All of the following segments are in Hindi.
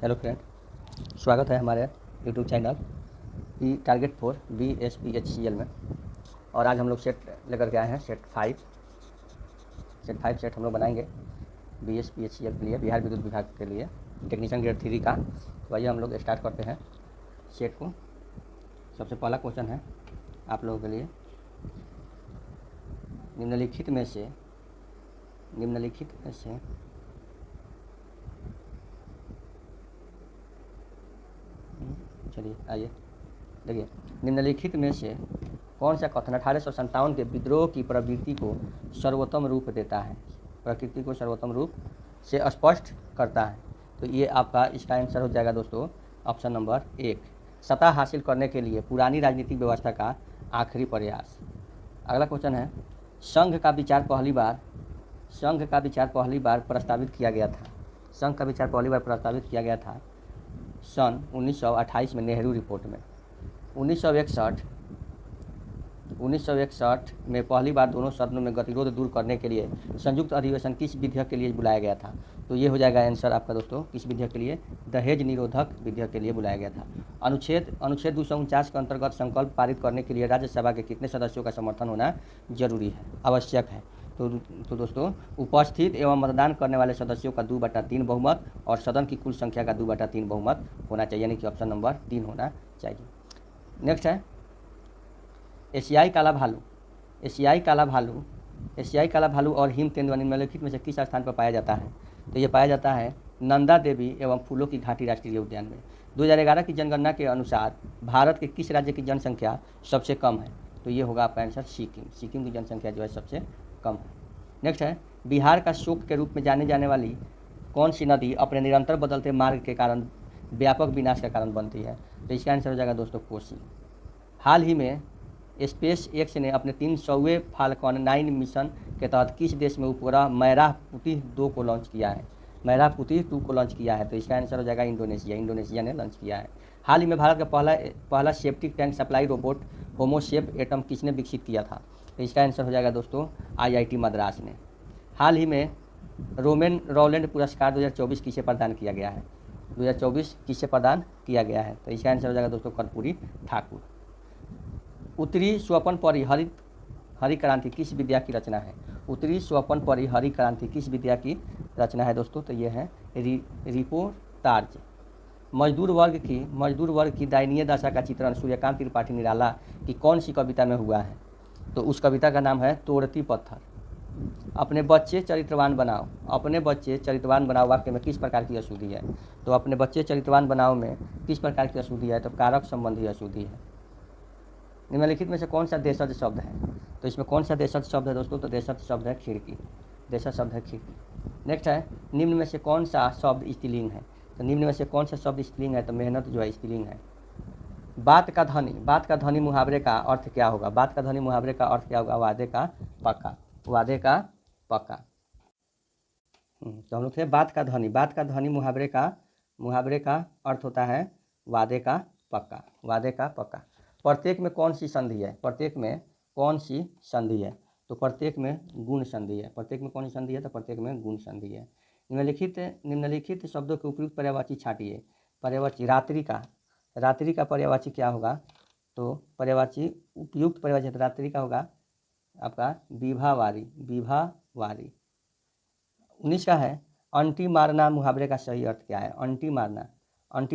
हेलो फ्रेंड, स्वागत है हमारे YouTube channel E target for BSPHCL में। और आज हम लोग सेट लेकर के आए हैं सेट 5 सेट हम लोग बनाएंगे BSPHCL के लिए, बिहार विद्युत विभाग के लिए, टेक्नीशियन ग्रेड 3 का। तो आइए हम लोग स्टार्ट करते हैं सेट को। सबसे पहला क्वेश्चन है आप लोगों के लिए, निम्नलिखित में से चलिए आइए देखिए, निम्नलिखित में से कौन सा कथन 1857 के विद्रोह की प्रवृत्ति को सर्वोत्तम रूप देता है, प्रकृति को सर्वोत्तम रूप से स्पष्ट करता है? तो ये आपका इसका आंसर हो जाएगा दोस्तों ऑप्शन नंबर 1, सत्ता हासिल करने के लिए पुरानी राजनीतिक व्यवस्था का आखिरी प्रयास। अगला क्वेश्चन है, संघ का विचार पहली बार प्रस्तावित किया गया था सन 1928 में नेहरू रिपोर्ट में। 1961 में पहली बार दोनों सदनों में गतिरोध दूर करने के लिए संयुक्त अधिवेशन किस विधेयक के लिए बुलाया गया था? तो ये हो जाएगा आंसर आपका दोस्तों, किस विधेयक के लिए? दहेज निरोधक विधेयक के लिए बुलाया गया था। अनुच्छेद 249 के अंतर्गत संकल्प पारित करने के लिए राज्यसभा के कितने सदस्यों का समर्थन होना जरूरी है, आवश्यक है? तो दोस्तों, उपस्थित एवं मतदान करने वाले सदस्यों का 2/3 बहुमत और सदन की कुल संख्या का 2/3 बहुमत होना चाहिए, यानी कि ऑप्शन नंबर 3 होना चाहिए। नेक्स्ट है, एशियाई काला भालू और हिम तेंदुआ निम्नलिखित में से किस स्थान पर पाया जाता है? तो ये पाया जाता है नंदा देवी एवं फूलों की घाटी राष्ट्रीय उद्यान में। 2011 की जनगणना के अनुसार भारत के किस राज्य की जनसंख्या सबसे कम है? तो ये होगा आपका आंसर सिक्किम की जनसंख्या जो है सबसे कम है। नेक्स्ट है, बिहार का शोक के रूप में जाने जाने वाली कौन सी नदी अपने निरंतर बदलते मार्ग के कारण व्यापक विनाश का कारण बनती है? तो इसका आंसर हो जाएगा दोस्तों कोसी। हाल ही में स्पेस एक्स ने अपने 300वें फाल्कन 9 मिशन के तहत किस देश में उपग्रह मैरापुतिह 2 को लॉन्च किया है? तो इसका आंसर हो जाएगा इंडोनेशिया ने लॉन्च किया है। हाल ही में भारत का पहला septic tank supply robot Homosep Atom किसने विकसित किया था? तो इसका आंसर हो जाएगा दोस्तों IIT मद्रास ने। हाल ही में रोमेन रॉलैंड पुरस्कार 2024 किसे प्रदान किया गया है? तो इसका आंसर हो जाएगा दोस्तों कर्पूरी ठाकुर। उत्तरी स्वपन परी हरि क्रांति किस विद्या की रचना है? दोस्तों तो ये है रिपोर्टाज। मजदूर वर्ग की दयनीय दशा का चित्रण सूर्यकांत त्रिपाठी निराला की कौन सी कविता में हुआ है? तो उस कविता का नाम है तोड़ती पत्थर। अपने बच्चे चरित्रवान बनाओ वाक्य में किस प्रकार की अशुद्धि है? तो अपने बच्चे चरित्रवान बनाओ में किस प्रकार की अशुद्धि है? तो कारक संबंधी अशुद्धि है। निम्नलिखित में से कौन सा देशज शब्द है? तो इसमें कौन सा देशज शब्द है दोस्तों? तो देशज शब्द है खिड़की। नेक्स्ट है, निम्न में से कौन सा शब्द स्त्रीलिंग है? तो निम्न में से कौन सा शब्द स्त्रीलिंग है? तो मेहनत जो है स्त्रीलिंग है। बात का धनी मुहावरे का अर्थ क्या होगा? वादे का पक्का। तो हम लोग थे बात का धनी मुहावरे का अर्थ होता है वादे का पक्का। प्रत्येक में कौन सी संधि है? तो प्रत्येक में गुण संधि है। प्रत्येक में गुण संधि है। निम्नलिखित शब्दों के उपयुक्त पर्यायवाची छांटिए। रात्रि का पर्यायवाची क्या होगा? तो उपयुक्त पर्यायवाची रात्रि का होगा आपका विभावारी। 19 का है, अंटी मारना मुहावरे का सही अर्थ क्या है? अंटी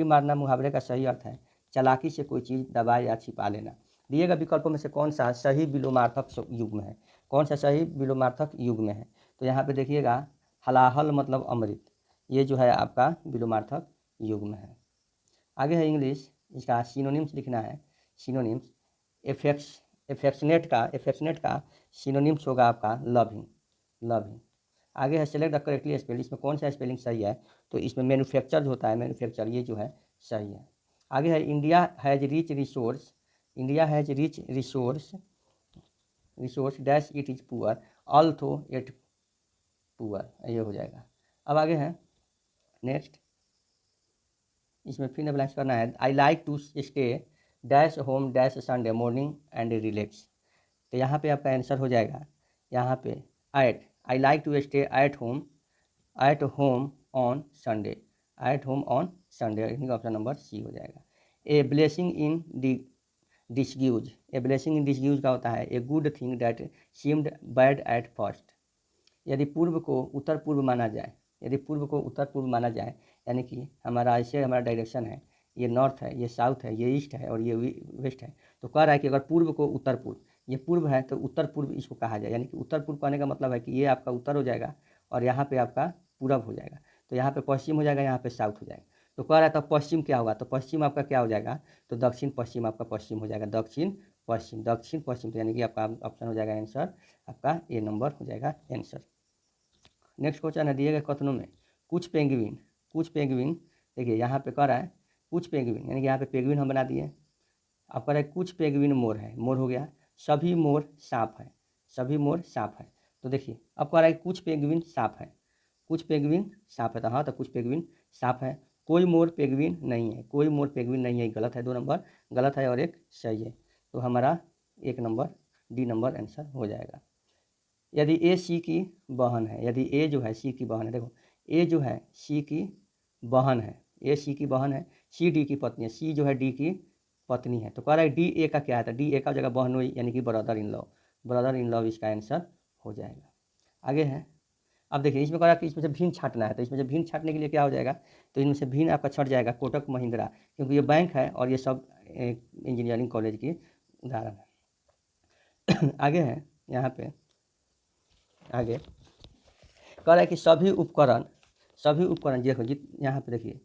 मारना मुहावरे का सही अर्थ है चालाकी से कोई चीज़ दबा या छिपा लेना। दिए गए विकल्पों में से कौन सा सही विलोमार्थक युग्म है? तो यहाँ पे देखिएगा हलाहल मतलब अमृत, ये जो है आपका विलोमार्थक युग्म है। आगे है इंग्लिश, इसका सिनोनिम्स लिखना है। सिनोनिम्स एफेक्शनेट का सिनोनिम्स होगा आपका लविंग। आगे है सेलेक्ट द करेक्टली स्पेल, इसमें कौन सा स्पेलिंग सही है? तो इसमें मैन्युफैक्चर जो होता है मैन्युफैक्चर, ये जो है सही है। आगे है India has rich resource dash it is poor although it poor, ये हो जाएगा। अब आगे है नेक्स्ट, इसमें फिर ब्लैंक्स करना है। I like to stay dash home dash Sunday morning and relax. तो यहाँ पे आपका आंसर हो जाएगा, यहाँ पे I like to stay at home on Sunday at home on Sunday, यानी कि ऑप्शन नंबर सी हो जाएगा। A blessing in डिस्ग्यूज, a blessing in डिस्ग्यूज का होता है a good thing that seemed bad at first. यदि पूर्व को उत्तर पूर्व माना जाए, यदि पूर्व को उत्तर पूर्व माना जाए, यानी कि हमारा ऐसे हमारा डायरेक्शन है, ये नॉर्थ है, ये साउथ है, ये ईस्ट है और ये वेस्ट है, तो कह रहा है कि अगर पूर्व को उत्तर पूर्व, ये पूर्व है तो उत्तर पूर्व इसको कहा जाए, यानी कि उत्तर पूर्व कहने का मतलब है कि ये आपका उत्तर हो जाएगा और यहाँ पे आपका पूरब हो जाएगा, तो यहाँ पे पश्चिम हो जाएगा, यहाँ पे साउथ हो जाएगा। तो कह रहा है तो पश्चिम क्या होगा, तो पश्चिम आपका क्या हो जाएगा, तो दक्षिण पश्चिम आपका पश्चिम हो जाएगा, दक्षिण पश्चिम, दक्षिण पश्चिम, तो यानी कि आपका ऑप्शन हो जाएगा आंसर, आपका ए नंबर हो जाएगा आंसर। नेक्स्ट क्वेश्चन है दिए गए कथनों में कुछ पेंगुइन, कुछ पेंगुइन, देखिए यहाँ पे कह रहा है कुछ पेंगुइन, यानी कि यहाँ पे पेंगुइन हम बना दिए। अब कह रहा है कुछ पेंगुइन मोर है, मोर हो गया, सभी मोर सांप है, सभी मोर सांप है। तो देखिए अब कह रहा है कुछ पेंगुइन सांप है, कुछ पेंगुइन सांप है, तो हाँ तो कुछ पेंगुइन सांप है, कोई मोर पेंगुइन नहीं है, कोई मोर पेंगुइन नहीं है, गलत है, 2 नंबर गलत है और एक सही है, तो हमारा 1 नंबर डी नंबर आंसर हो जाएगा। यदि ए सी की बहन है, यदि ए जो है सी की बहन है, देखो ए जो है सी की बहन है, ए सी की बहन है, सी डी की पत्नी है, सी जो है डी की पत्नी है, तो कह रहा है डी ए का क्या है, तो डी ए का जगह बहन हुई, यानी कि brother in law, brother in law इसका आंसर हो जाएगा। आगे है, अब देखिए इसमें कह रहा है कि इसमें से भिन्न छाटना है, तो इसमें से भिन्न छाटने के लिए क्या हो जाएगा, तो इनमें से भिन्न आपका छट जाएगा कोटक महिंद्रा, क्योंकि ये बैंक है और ये सब इंजीनियरिंग कॉलेज की उदाहरण है। आगे है यहाँ पे, आगे कह रहा है कि सभी उपकरण, सभी उपकरण देखो यहाँ पे देखिए,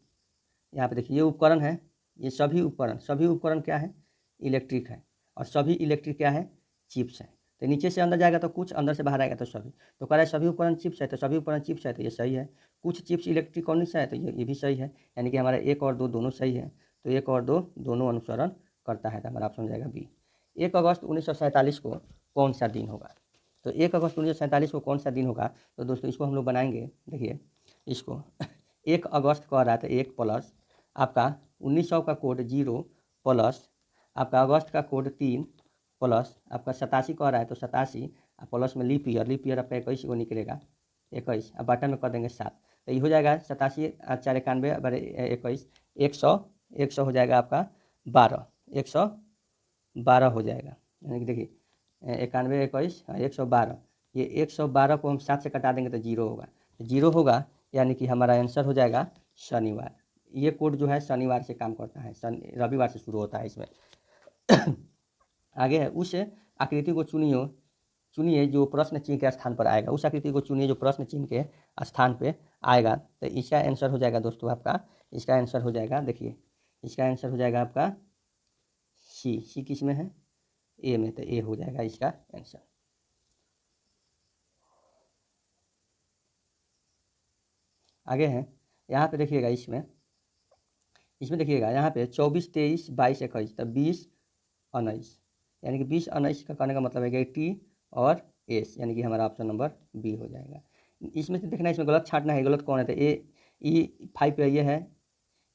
यहाँ पे देखिए ये उपकरण है, ये सभी उपकरण, सभी उपकरण क्या है, इलेक्ट्रिक है, और सभी इलेक्ट्रिक क्या है, चिप्स है, तो नीचे से अंदर जाएगा तो कुछ, अंदर से बाहर आएगा तो सभी, तो कह रहा है सभी उपकरण चिप्स है, तो सभी उपकरण चिप्स है, तो ये सही है। कुछ चिप्स इलेक्ट्रिक कौन सा है, तो ये भी सही है, यानी कि हमारा 1 और 2 दोनों सही है, तो 1 और 2 दोनों अनुसरण करता है, तो हमारा ऑप्शन हो जाएगा बी। 1 अगस्त 1947 को कौन सा दिन होगा, तो 1 अगस्त 1947 को कौन सा दिन होगा, तो दोस्तों इसको हम लोग बनाएंगे, देखिए इसको 1 अगस्त कह रहा था, 1 प्लस आपका 1900 का कोड 0 प्लस आपका अगस्त का कोड 3 प्लस आपका 87 कह रहा है तो 87 प्लस में लीप ईयर, लीप ईयर आपका 21 को निकलेगा, 21 अब बटन में कर देंगे 7, तो ये हो जाएगा 87 4 91 21 100 हो जाएगा आपका 12, 112 हो जाएगा, यानी कि देखिए 91 21 112, ये 112 को हम 7 से कटा देंगे तो 0 होगा, तो 0 होगा, यानी कि हमारा आंसर हो जाएगा शनिवार। ये कोड जो है शनिवार से काम करता है, रविवार से शुरू होता है इसमें। आगे है उस आकृति को चुनिए, चुनिए जो प्रश्न चिन्ह के स्थान पर आएगा, उस आकृति को चुनिए जो प्रश्न चिन्ह के स्थान पे आएगा, तो इसका आंसर हो जाएगा दोस्तों आपका, इसका आंसर हो जाएगा, देखिए इसका आंसर हो जाएगा आपका सी, सी किस में है, ए में, तो ए हो जाएगा इसका आंसर। आगे है यहाँ पे देखिएगा, इसमें देखिएगा यहाँ पे 24 23 22 21, तो 20 19, यानी कि 20 19 का कहने का मतलब है कि टी और एस, यानी कि हमारा ऑप्शन नंबर बी हो जाएगा। इसमें से देखना, इसमें गलत छाटना है, गलत कौन है, तो ए ई 5 पे ये है,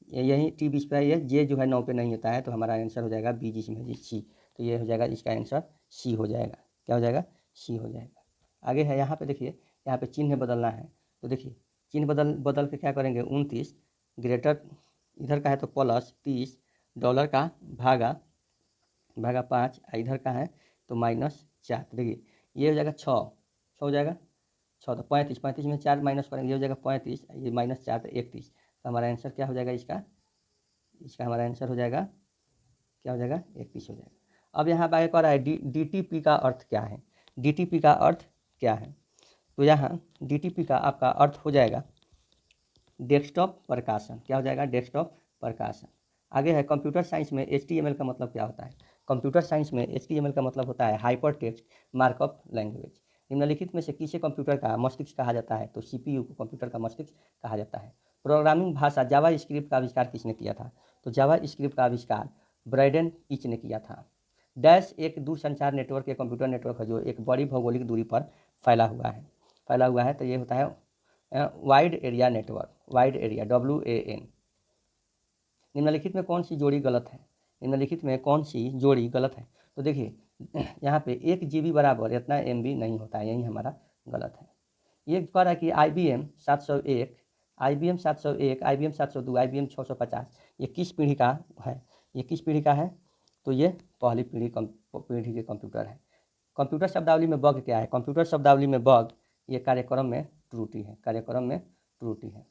यही टी 20 पे है, ये जे जो है 9 पे नहीं होता है, तो हमारा आंसर हो जाएगा बी, जिसमें जी सी, तो ये हो जाएगा इसका आंसर सी हो जाएगा, क्या हो जाएगा, सी हो जाएगा। आगे है यहाँ पे देखिए, यहाँ पे चिन्ह बदलना है, तो देखिए चिन्ह बदल के क्या करेंगे, 29 ग्रेटर इधर का है तो प्लस 30 डॉलर का भागा 5, इधर का है तो -4, देखिए ये हो जाएगा 6 हो जाएगा 6, तो 35 35 में 4 माइनस करेंगे, ये हो जाएगा 35, ये -4 तो 31, तो हमारा आंसर क्या हो जाएगा इसका, हमारा आंसर हो जाएगा, क्या हो जाएगा 31 हो जाएगा। अब यहाँ पे आगे कह रहा है DTP का अर्थ क्या है, DTP का अर्थ क्या है, तो यहाँ DTP का आपका अर्थ हो जाएगा डेस्कटॉप प्रकाशन, क्या हो जाएगा, डेस्कटॉप प्रकाशन। आगे है कंप्यूटर साइंस में HTML का मतलब क्या होता है, कंप्यूटर साइंस में HTML का मतलब होता है हाइपर टेक्स्ट मार्कअप लैंग्वेज। निम्नलिखित में से किसे कंप्यूटर का मस्तिष्क कहा जाता है, तो CPU को कंप्यूटर का मस्तिष्क कहा जाता है। प्रोग्रामिंग भाषा जावा स्क्रिप्ट का आविष्कार किसने किया था, तो जावा स्क्रिप्ट का आविष्कार ब्रायडन ईच ने किया था। डैश एक दूरसंचार नेटवर्क या कंप्यूटर नेटवर्क है जो एक बड़ी भौगोलिक दूरी पर फैला हुआ है, तो ये होता है wide area network, wide area WAN। निम्नलिखित में कौन सी जोड़ी गलत है, निम्नलिखित में कौन सी जोड़ी गलत है, तो देखिए यहाँ पे 1 GB बराबर इतना MB नहीं होता है, यही हमारा गलत है। ये कह रहा है कि IBM 701 IBM 701, IBM 702, IBM 650 ये किस पीढ़ी का है? ये किस पीढ़ी का है? तो ये पहली पीढ़ी के कंप्यूटर है। कंप्यूटर शब्दावली में बग क्या है? कंप्यूटर शब्दावली में बग ये कार्यक्रम में त्रुटि है, कार्यक्रम में त्रुटि है।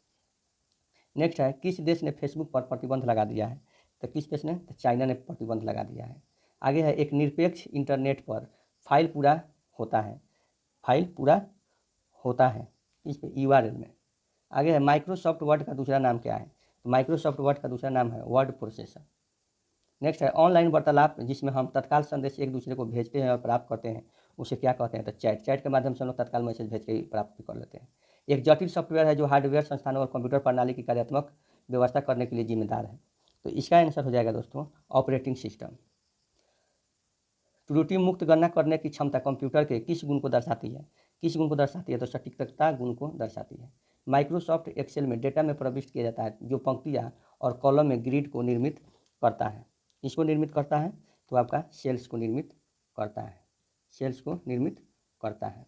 नेक्स्ट है, किस देश ने फेसबुक पर प्रतिबंध लगा दिया है? तो किस देश ने? तो चाइना ने प्रतिबंध लगा दिया है। आगे है, एक निरपेक्ष इंटरनेट पर फाइल पूरा होता है, फाइल पूरा होता है इस पे URL में। आगे है, माइक्रोसॉफ्ट वर्ड का दूसरा नाम क्या है? तो माइक्रोसॉफ्ट वर्ड का दूसरा नाम है वर्ड प्रोसेसर। नेक्स्ट है, ऑनलाइन वार्तालाप जिसमें हम तत्काल संदेश एक दूसरे को भेजते हैं और प्राप्त करते हैं उसे क्या कहते हैं? तो चैट। चैट के माध्यम से हम लोग तत्काल मैसेज भेज के प्राप्त भी कर लेते हैं। एक जटिल सॉफ्टवेयर है जो हार्डवेयर संस्थानों और कंप्यूटर प्रणाली की कार्यात्मक व्यवस्था करने के लिए जिम्मेदार है। तो इसका आंसर हो जाएगा दोस्तों ऑपरेटिंग सिस्टम। त्रुटि मुक्त गणना करने की क्षमता कंप्यूटर के किस गुण को दर्शाती है? किस गुण को दर्शाती है? तो सटीकता गुण को दर्शाती है। माइक्रोसॉफ्ट एक्सेल में डेटा में प्रविष्ट किया जाता है जो पंक्तियाँ और कॉलम में ग्रिड को निर्मित करता है। इसको निर्मित करता है तो आपका सेल्स को निर्मित करता है, सेल्स को निर्मित करता है।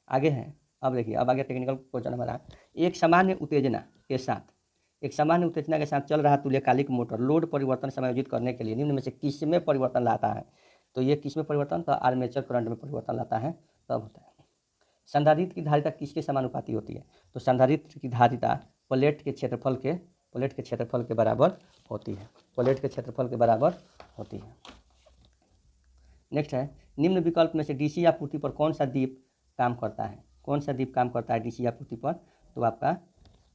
आगे है, अब देखिए, अब आगे टेक्निकल क्वेश्चन हमारा, एक सामान्य उत्तेजना के साथ, एक सामान्य उत्तेजना के साथ चल रहा तुल्यकालिक मोटर लोड परिवर्तन समायोजित करने के लिए निम्न में से किस में परिवर्तन लाता है? तो ये किस में परिवर्तन? तो आर्मेचर करंट में परिवर्तन लाता है, तब होता है। संधारित्र की धारिता किसके समानुपाती होती है? तो संधारित्र की धारिता प्लेट के क्षेत्रफल के बराबर होती है, प्लेट के क्षेत्रफल के बराबर होती है। नेक्स्ट है, निम्न विकल्प में से डीसी आपूर्ति पर कौन सा दीप काम करता है? कौन सा दीप काम करता है डीसी आपूर्ति पर? तो आपका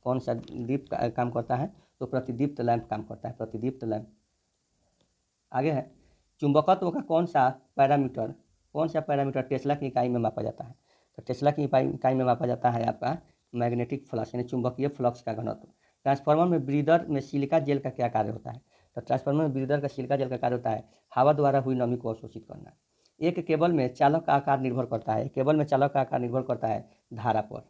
कौन सा दीप काम करता है? तो प्रतिदीप्त लैंप काम करता है, प्रतिदीप्त लैंप। आगे है, चुंबकत्व का कौन सा पैरामीटर टेस्ला की इकाई में मापा जाता है? तो टेस्ला की इकाई में मापा जाता है आपका मैग्नेटिक फ्लक्स यानी चुंबकीय फ्लक्स का घनत्व। ट्रांसफार्मर में ब्रीदर में सिलिका जेल का क्या कार्य होता है? तो ट्रांसफार्मर में ब्रीदर का सिलिका जेल का कार्य होता है हवा द्वारा हुई नमी को अवशोषित करना। एक केबल में चालक का आकार निर्भर करता है, केबल में चालक का आकार निर्भर करता है धारा पर।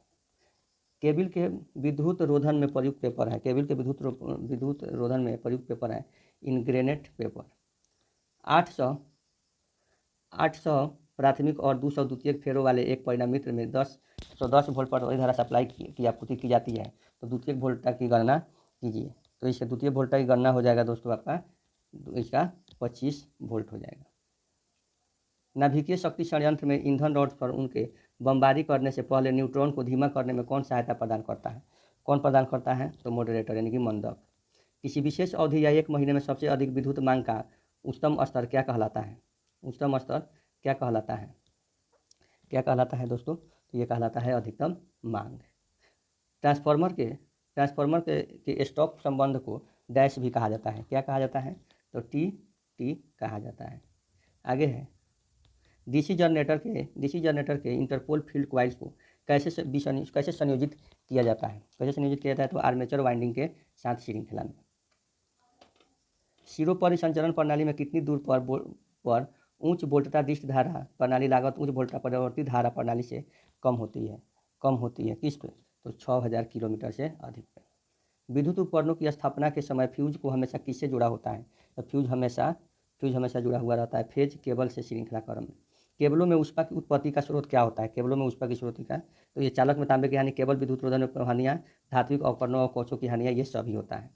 केबल के विद्युत रोधन में प्रयुक्त पेपर है, केबल के विद्युत रोधन में प्रयुक्त पेपर है इनग्रेनेट पेपर। 800 प्राथमिक और 200 द्वितीयक फेरों वाले एक परिणामित्र में 110 वोल्ट पर वही धारा सप्लाई की आपूर्ति की जाती है। तो द्वितीयक वोल्टा की गणना कीजिए। तो इसका द्वितीय वोल्टा की गणना हो जाएगा दोस्तों आपका, इसका 25 वोल्ट हो जाएगा। नाभिकीय शक्ति संयंत्र में ईंधन रॉड पर उनके बमबारी करने से पहले न्यूट्रॉन को धीमा करने में कौन सहायता प्रदान करता है? कौन प्रदान करता है? तो मॉडरेटर यानी कि मंदक। किसी विशेष अवधि या एक महीने में सबसे अधिक विद्युत मांग का उच्चतम स्तर क्या कहलाता है? उच्चतम स्तर क्या कहलाता है? क्या कहलाता है दोस्तों? तो ये कहलाता है अधिकतम मांग। ट्रांसफार्मर के स्टॉप संबंध को डैश भी कहा जाता है। क्या कहा जाता है? तो टी कहा जाता है। आगे है, डीसी जनरेटर के इंटरपोल फील्ड कॉइल्स को कैसे संयोजित किया जाता है? कैसे संयोजित किया जाता है? तो आर्मेचर वाइंडिंग के साथ श्रृंखला में। सिरों परिसंचरण प्रणाली में कितनी दूर पर उच्च वोल्टता डिस्ट धारा प्रणाली लागत उच्च वोल्टता परिवर्ती धारा प्रणाली से कम होती है किस पे? तो 6000 किलोमीटर से अधिक पे। विद्युत उपकरणों की स्थापना के समय फ्यूज को हमेशा किससे जुड़ा होता है? तो फ्यूज हमेशा जुड़ा हुआ रहता है फेज केबल से श्रृंखला क्रम में। केबलों में ऊष्मा की उत्पत्ति का स्रोत क्या होता है? केबलों में ऊष्मा की स्रोत का, तो ये चालक में तांबे की हानि, केबल विद्युत रोधन में हानियाँ, धात्विक उपकरणों और कोचों की हानियाँ, ये सभी होता है।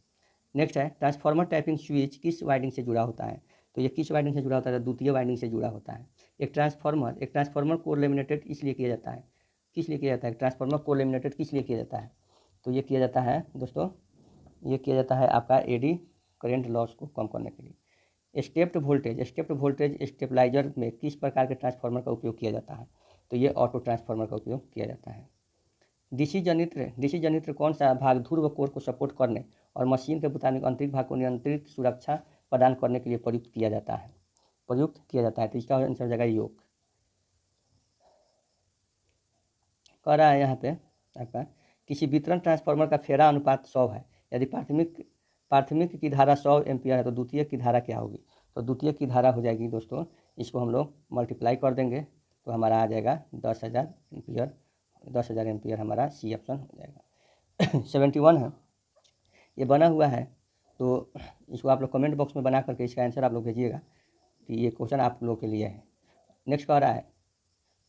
नेक्स्ट है, ट्रांसफार्मर टैपिंग स्विच किस वाइंडिंग से जुड़ा होता है? तो ये किस वाइंडिंग से जुड़ा होता है? तो द्वितीय वाइंडिंग से जुड़ा होता है। एक ट्रांसफार्मर को लेमिनेटेड इसलिए किया जाता है, किस लिए किया जाता है? ट्रांसफार्मर को लेमिनेटेड किस लिए किया जाता है? तो ये किया जाता है दोस्तों, ये किया जाता है आपका एडी करंट लॉस को कम करने के लिए। स्टेप्ड वोल्टेज स्टेबलाइजर में किस प्रकार के ट्रांसफार्मर का उपयोग किया जाता है? तो ये ऑटो ट्रांसफार्मर का उपयोग किया जाता है। डीसी जनित्र कौन सा भाग ध्रुव कोर को सपोर्ट करने और मशीन के मुताबिक आंतरिक भाग को नियंत्रित सुरक्षा प्रदान करने के लिए प्रयुक्त किया जाता है? तो इसका आंसर हो जाएगा योक। कह रहा है यहाँ पे आपका, किसी वितरण ट्रांसफार्मर का फेरा अनुपात 100 है। यदि प्राथमिक की धारा 100 एम्पियर है तो द्वितीयक की धारा क्या होगी? तो द्वितीयक की धारा हो जाएगी दोस्तों, इसको हम लोग मल्टीप्लाई कर देंगे तो हमारा आ जाएगा 10,000 एम्पियर हमारा सी ऑप्शन हो जाएगा। 71 है, ये बना हुआ है, तो इसको आप लोग कमेंट बॉक्स में बना करके इसका आंसर आप लोग भेजिएगा कि ये क्वेश्चन आप लोग के लिए है। नेक्स्ट कह रहा है,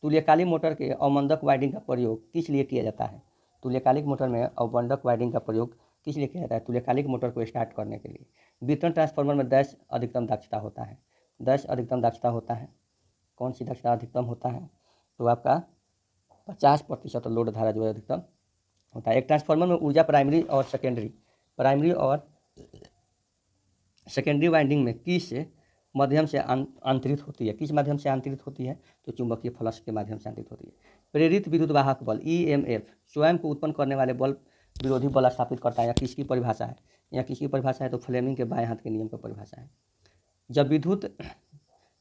तुल्यकालिक मोटर के अवमंदक वाइंडिंग का प्रयोग किस लिए किया जाता है? तुल्यकालिक मोटर में अवमंदक वायरिंग का प्रयोग किस लिए किया जाता है? तुल्यकालिक मोटर को स्टार्ट करने के लिए। वितरण ट्रांसफार्मर में 10 अधिकतम दक्षता होता है। 10 अधिकतम दक्षता होता है। कौन सी दक्षता अधिकतम होता है? तो आपका 50% लोड धारा जो है अधिकतम होता है। एक ट्रांसफार्मर में ऊर्जा प्राइमरी और सेकेंडरी वाइंडिंग में किस माध्यम से आंतरित होती है? किस माध्यम से आंतरित होती है? तो चुंबकीय फ्लक्स के माध्यम से आंतरित होती है। प्रेरित विद्युत वाहक बल EMF स्वयं को उत्पन्न करने वाले बल विरोधी बल स्थापित करता है। या किसकी परिभाषा है? या किसकी परिभाषा है? तो फ्लेमिंग के बाएं हाथ के नियम की परिभाषा है। जब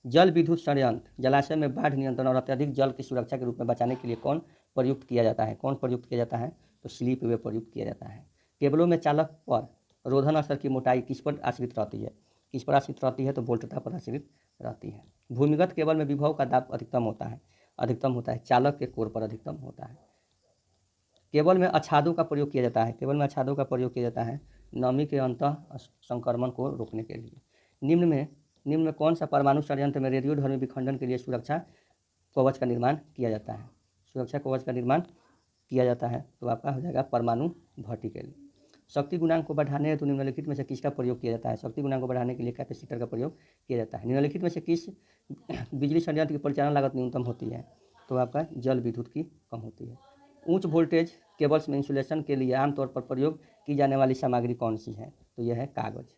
जल विद्युत संयंत्र जलाशय में बाढ़ नियंत्रण और अत्यधिक जल की सुरक्षा के रूप में बचाने के लिए कौन प्रयुक्त किया जाता है? कौन प्रयुक्त किया जाता है? तो स्लिप वे प्रयुक्त किया जाता है। केबलों में चालक पर रोधन असर की मोटाई किस पर आश्रित रहती है? किस पर आश्रित रहती है? तो वोल्टता पर आश्रित रहती है। भूमिगत केबल में विभव का दाब अधिकतम होता है चालक के कोर पर अधिकतम होता है। केबल में आच्छादों का प्रयोग किया जाता है नमी के अंतः संक्रमण को रोकने के लिए। निम्न में कौन सा परमाणु षड्यंत्र में रेडियोधर्मी विखंडन के लिए सुरक्षा कवच का निर्माण किया जाता है? सुरक्षा कवच का निर्माण किया जाता है तो आपका हो जाएगा परमाणु भट्टी के लिए। शक्ति गुणांक को बढ़ाने हेतु निम्नलिखित में से किसका प्रयोग किया जाता है? शक्ति गुणांक को बढ़ाने के लिए कैपेसिटर का प्रयोग किया जाता है। निम्नलिखित में से किस बिजली संयंत्र की परिचालन लागत न्यूनतम होती है? तो आपका जल विद्युत की कम होती है। उच्च वोल्टेज केबल्स में इंसुलेशन के लिए आमतौर पर प्रयोग की जाने वाली सामग्री कौन सी है? तो यह है कागज।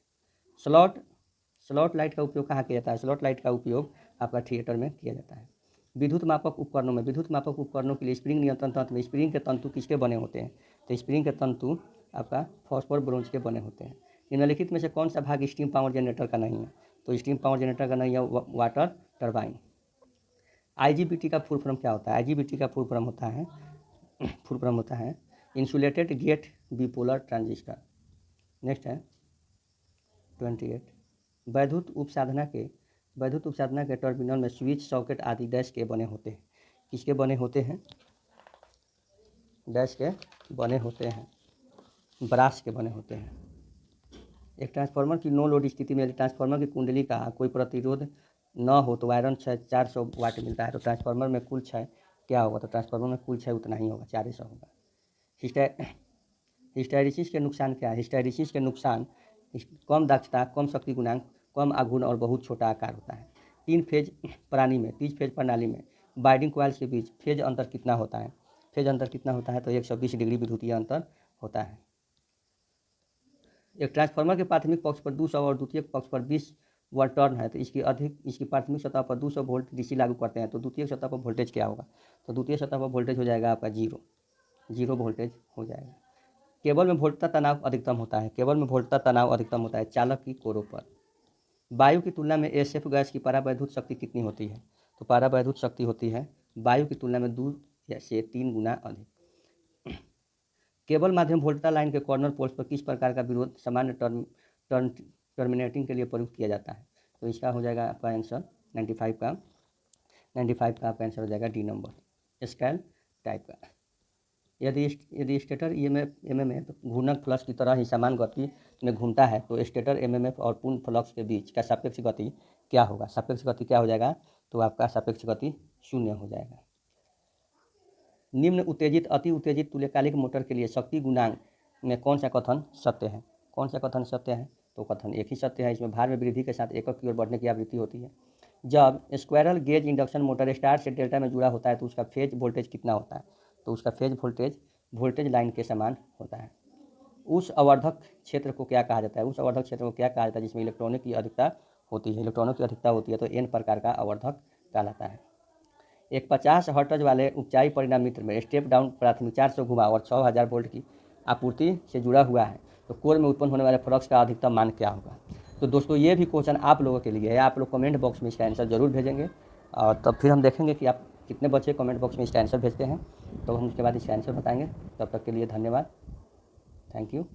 स्लॉट लाइट का उपयोग कहाँ किया जाता है? स्लॉट लाइट का उपयोग आपका थिएटर में किया जाता है। विद्युत मापक उपकरणों के लिए स्प्रिंग नियंत्रण तंत्र में स्प्रिंग के तंतु किसके बने होते हैं? तो स्प्रिंग के तंतु आपका फॉस्फोर ब्रोंज के बने होते हैं। निम्नलिखित में से कौन सा भाग स्टीम पावर जनरेटर का नहीं है? तो स्टीम पावर जनरेटर का नहीं है वाटर टरबाइन। IGBT का फुल फॉर्म क्या होता है? IGBT का फुल फॉर्म होता है इंसुलेटेड गेट बिपोलर ट्रांजिस्टर। नेक्स्ट है 28। वैद्युत उपसाधना के टर्मिनल में स्विच सॉकेट आदि डैश के बने होते हैं। किसके बने होते हैं? डैश के बने होते हैं, ब्रास के बने होते हैं। एक ट्रांसफार्मर की नो लोड स्थिति में यदि ट्रांसफार्मर की कुंडली का कोई प्रतिरोध न हो तो आयरन 400 वाट मिलता है। तो ट्रांसफार्मर में कुल क्षय क्या होगा? तो ट्रांसफार्मर में कुल क्षय उतना ही होगा, 400 होगा। हिस्टैरिसीस के नुकसान क्या है? हिस्टैरिसीस के नुकसान कम दक्षता, कम शक्ति गुणांक, कम आघूर्ण और बहुत छोटा आकार होता है। 3 फेज प्रणाली में वाइंडिंग कॉइल्स के बीच फेज अंतर कितना होता है? तो 120 डिग्री विद्युतीय अंतर होता है। एक ट्रांसफार्मर के प्राथमिक पक्ष पर 200 और द्वितीयक पक्ष पर 20 वाट टर्न है तो इसकी प्राथमिक सतह पर 200 वोल्ट DC लागू करते हैं तो द्वितीयक सतह पर वोल्टेज क्या होगा? तो द्वितीय सतह पर वोल्टेज हो जाएगा आपका जीरो वोल्टेज हो जाएगा। केबल में वोल्टता तनाव अधिकतम होता है चालक की कोरों पर। वायु की तुलना में SF गैस की परावैद्युत शक्ति कितनी होती है? तो परावैद्युत शक्ति होती है वायु की तुलना में 2 से 3 गुना अधिक। केबल माध्यम वोल्टता लाइन के कॉर्नर पोल्स पर किस प्रकार का विरोध सामान्य टर्मिनेटिंग के लिए प्रयुक्त किया जाता है? तो इसका हो जाएगा आपका आंसर 95 का आपका आंसर हो जाएगा D नंबर, स्केल टाइप का। यदि स्टेटर MMF घूर्णक फ्लक्स की तरह ही समान गति में घूमता है तो स्टेटर MMF और पूर्ण फ्लक्स के बीच का सापेक्ष गति क्या होगा? क्या हो जाएगा? तो आपका सापेक्ष गति 0 हो जाएगा। निम्न अति उत्तेजित तुल्यकालिक मोटर के लिए शक्ति गुणांक में कौन सा कथन सत्य है? तो कथन एक ही सत्य है। इसमें भार में वृद्धि के साथ एकक की ओर बढ़ने की आवृत्ति होती है। जब squirrel gauge induction motor star से डेल्टा में जुड़ा होता है तो उसका फेज वोल्टेज कितना होता है? तो उसका फेज वोल्टेज लाइन के समान होता है। उस अवर्धक क्षेत्र को क्या कहा जाता है? जिसमें इलेक्ट्रॉनों की अधिकता होती है तो N प्रकार का अवर्धक कहलाता है। एक 50 हर्ट्ज वाले ऊंचाई परिणाम मित्र में स्टेप डाउन प्राथमिक 400 घुमाव और 6000 वोल्ट की आपूर्ति से जुड़ा हुआ है तो कोर में उत्पन्न होने वाले फ्लक्स का अधिकतम मान क्या होगा? तो दोस्तों ये भी क्वेश्चन आप लोगों के लिए है। आप लोग कमेंट बॉक्स में इसका आंसर जरूर भेजेंगे और तब फिर हम देखेंगे कि आप कितने बच्चे कमेंट बॉक्स में इसका आंसर भेजते हैं तो हम उसके बाद इसका आंसर बताएंगे। तब तक के लिए धन्यवाद। Thank you.